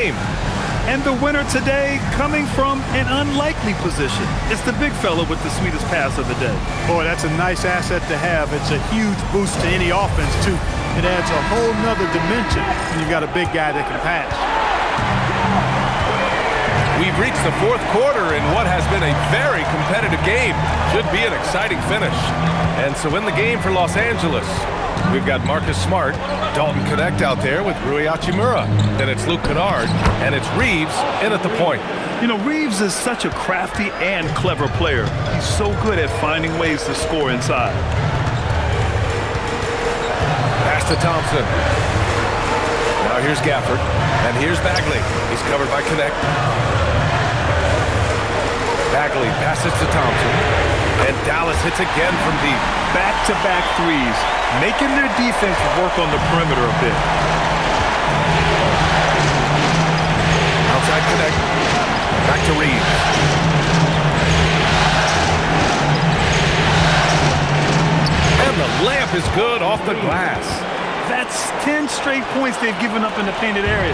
game. And the winner today coming from an unlikely position. It's the big fella with the sweetest pass of the day. Boy, that's a nice asset to have. It's a huge boost to any offense, too. It adds a whole nother dimension when you've got a big guy that can pass. We've reached the fourth quarter in what has been a very competitive game. Should be an exciting finish. And so in the game for Los Angeles, we've got Marcus Smart, Dalton Knecht out there with Rui Hachimura. Then it's Luke Kennard, and it's Reeves in at the point. You know, Reeves is such a crafty and clever player. He's so good at finding ways to score inside. Pass to Thompson. Now here's Gafford, and here's Bagley. He's covered by Knecht. Bagley passes to Thompson, and Dallas hits again from deep. Back-to-back threes, making their defense work on the perimeter a bit. Outside Knecht. Back to Reeves. And the layup is good off the glass. That's 10 straight points they've given up in the painted area.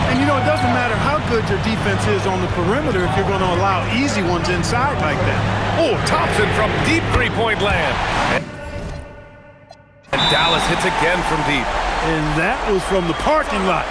And, you know, it doesn't matter how good your defense is on the perimeter if you're going to allow easy ones inside like that. Oh, Thompson from deep three-point land. And Dallas hits again from deep. And that was from the parking lot.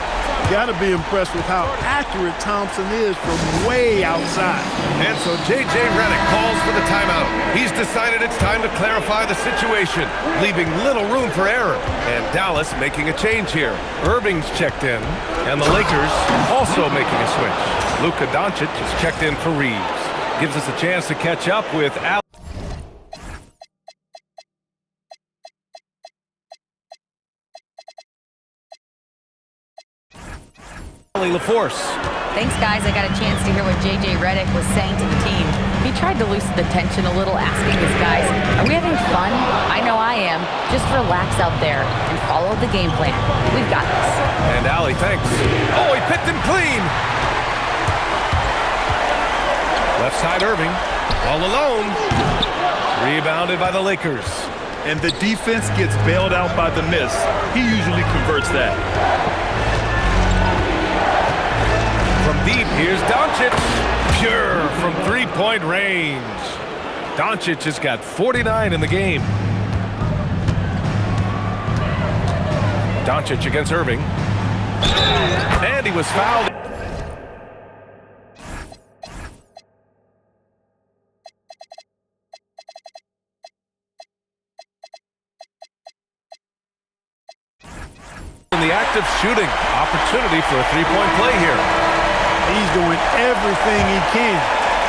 Got to be impressed with how accurate Thompson is from way outside. And so J.J. Redick calls for the timeout. He's decided it's time to clarify the situation, leaving little room for error. And Dallas making a change here. Irving's checked in, and the Lakers also making a switch. Luka Doncic is checked in for Reeves. Gives us a chance to catch up with Al. LaForce. Thanks, guys. I got a chance to hear what J.J. Redick was saying to the team. He tried to loosen the tension a little, asking his guys, are we having fun? I know I am. Just relax out there and follow the game plan. We've got this. And Allie, thanks. Oh, he picked him clean. Left side Irving, all alone. Rebounded by the Lakers. And the defense gets bailed out by the miss. He usually converts that. From deep, here's Doncic. Pure from three-point range. Doncic has got 49 in the game. Doncic against Irving. And he was fouled. In the act of shooting, opportunity for a three-point play here. He's doing everything he can,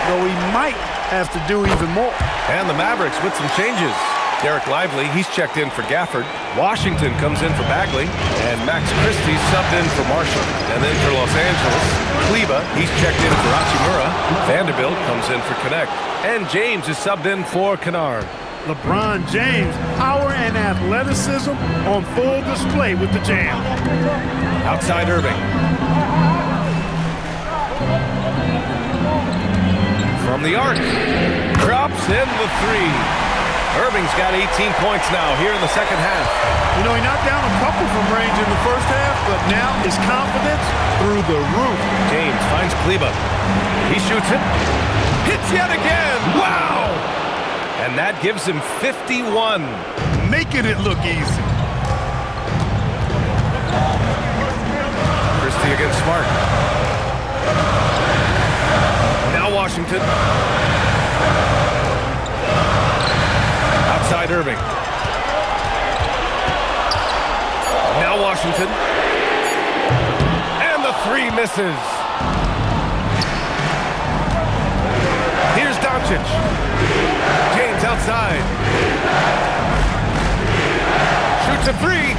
though he might have to do even more. And the Mavericks with some changes. Derek Lively, he's checked in for Gafford. Washington comes in for Bagley. And Max Christie subbed in for Marshall. And then for Los Angeles, Kleba, he's checked in for Hachimura. Vanderbilt comes in for Knecht. And James is subbed in for Kennard. LeBron James, power and athleticism on full display with the jam. Outside Irving. From the arc, drops in the three. Irving's got 18 points now here in the second half. You know, he knocked down a couple from range in the first half, but now his confidence through the roof. James finds Kleba. He shoots it. Hits yet again. Wow! And that gives him 51. Making it look easy. Christie against Smart. Now Washington. Outside Irving. Now Washington. And the three misses. Here's Doncic. James outside. Shoots a three.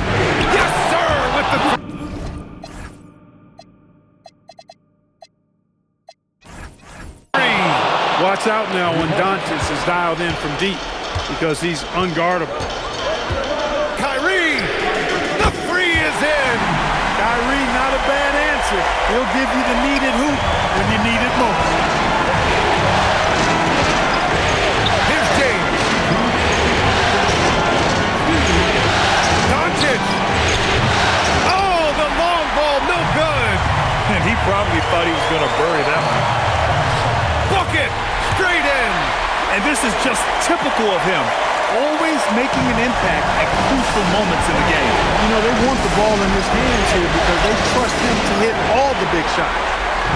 Yes, sir, with the Watch out now when Doncic is dialed in from deep because he's unguardable. Kyrie, the three is in. Kyrie, not a bad answer. He'll give you the needed hoop when you need it most. Here's James. Doncic. Oh, the long ball, no good. And he probably thought he was going to bury that one. Book it! Straight in! And this is just typical of him. Always making an impact at crucial moments in the game. You know, they want the ball in his hands here because they trust him to hit all the big shots.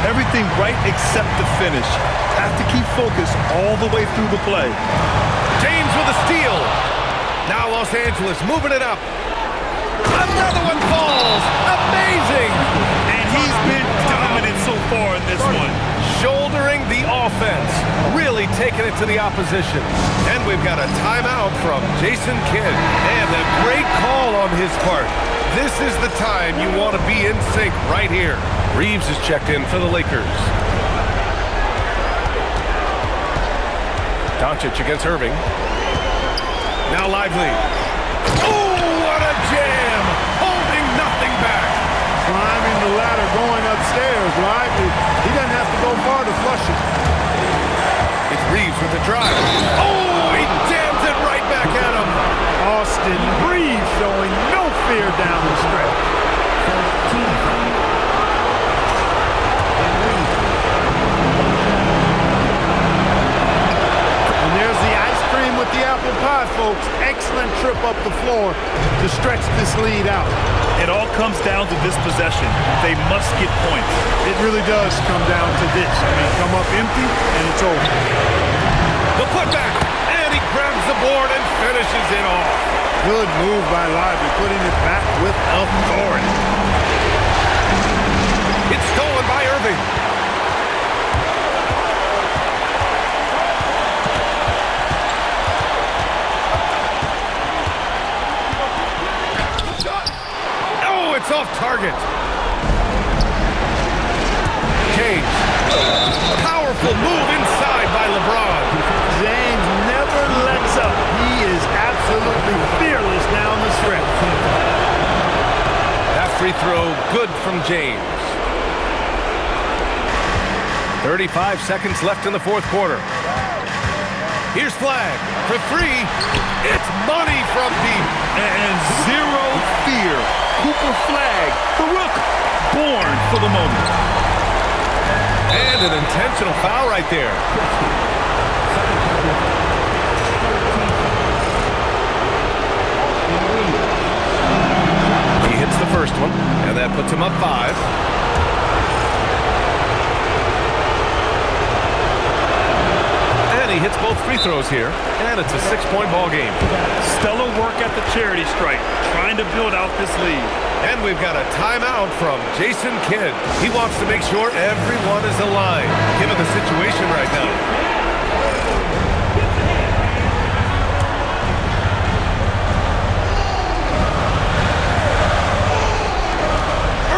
Everything right except the finish. Have to keep focus all the way through the play. James with a steal. Now Los Angeles moving it up. Another one falls. Amazing. And he's been dominant so far in this one. Shouldering the offense. Really taking it to the opposition. And we've got a timeout from Jason Kidd. And a great call on his part. This is the time you want to be in sync right here. Reeves is checked in for the Lakers. Doncic against Irving. Now Lively. Oh, what a jam! Holding nothing back. Climbing the ladder, going upstairs. Lively, he doesn't have to go far to flush it. It's Reeves with the drive. Oh, he jams it right back at him. Austin Reeves showing no fear down the stretch. And there's the ice cream with the apple pie, folks. Excellent trip up the floor to stretch this lead out. It all comes down to this possession. They must get points. It really does come down to this. I mean, come up empty, and it's over. The putback, and he grabs the board and finishes it off. Good move by Lively, putting it back with authority. It's stolen by Irving. Oh, it's off target. James. Powerful move inside by LeBron. James never lets up. He is absolutely fearless down the stretch. That free throw good from James. 35 seconds left in the fourth quarter. Here's Flag for three. It's money from deep. And zero fear. Cooper Flag, the rook, born for the moment. And an intentional foul right there. He hits the first one, and that puts him up 5. And he hits both free throws here, and it's a 6-point ball game. Stellar work at the charity stripe, trying to build out this lead. And we've got a timeout from Jason Kidd. He wants to make sure everyone is aligned, given the situation right now.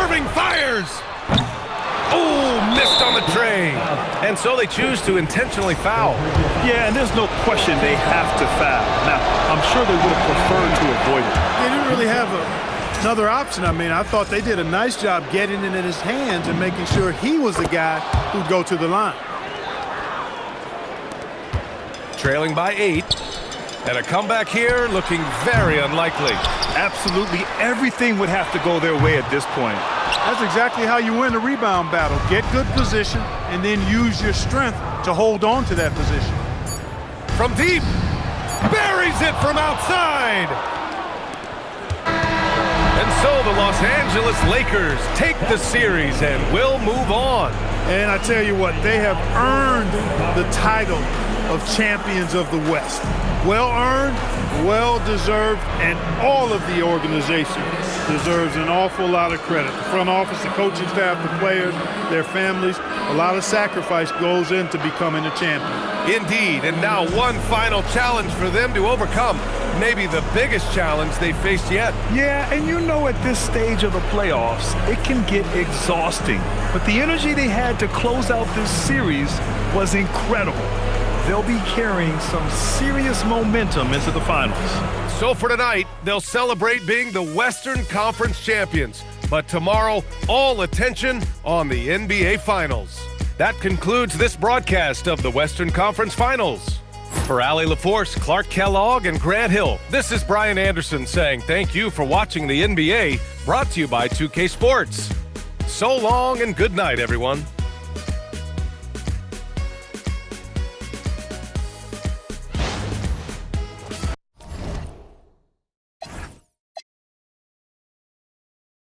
Irving fires! Oh, missed on the tray. And so they choose to intentionally foul. Yeah, and there's no question they have to foul. Now, I'm sure they would have preferred to avoid it. They didn't really have another option. I mean, I thought they did a nice job getting it in his hands and making sure he was the guy who'd go to the line. Trailing by 8. And a comeback here looking very unlikely. Absolutely everything would have to go their way at this point. That's exactly how you win a rebound battle. Get good position and then use your strength to hold on to that position. From deep. Buries it from outside. And so the Los Angeles Lakers take the series and will move on. And I tell you what, they have earned the title of champions of the West. Well earned, well deserved, and all of the organization deserves an awful lot of credit. The front office, the coaching staff, the players, their families, a lot of sacrifice goes into becoming a champion. Indeed, and now one final challenge for them to overcome. Maybe the biggest challenge they faced yet. Yeah, and you know at this stage of the playoffs, it can get exhausting. But the energy they had to close out this series was incredible. They'll be carrying some serious momentum into the finals. So for tonight, they'll celebrate being the Western Conference champions. But tomorrow, all attention on the NBA Finals. That concludes this broadcast of the Western Conference Finals. For Allie LaForce, Clark Kellogg, and Grant Hill, this is Brian Anderson saying thank you for watching the NBA, brought to you by 2K Sports. So long and good night, everyone.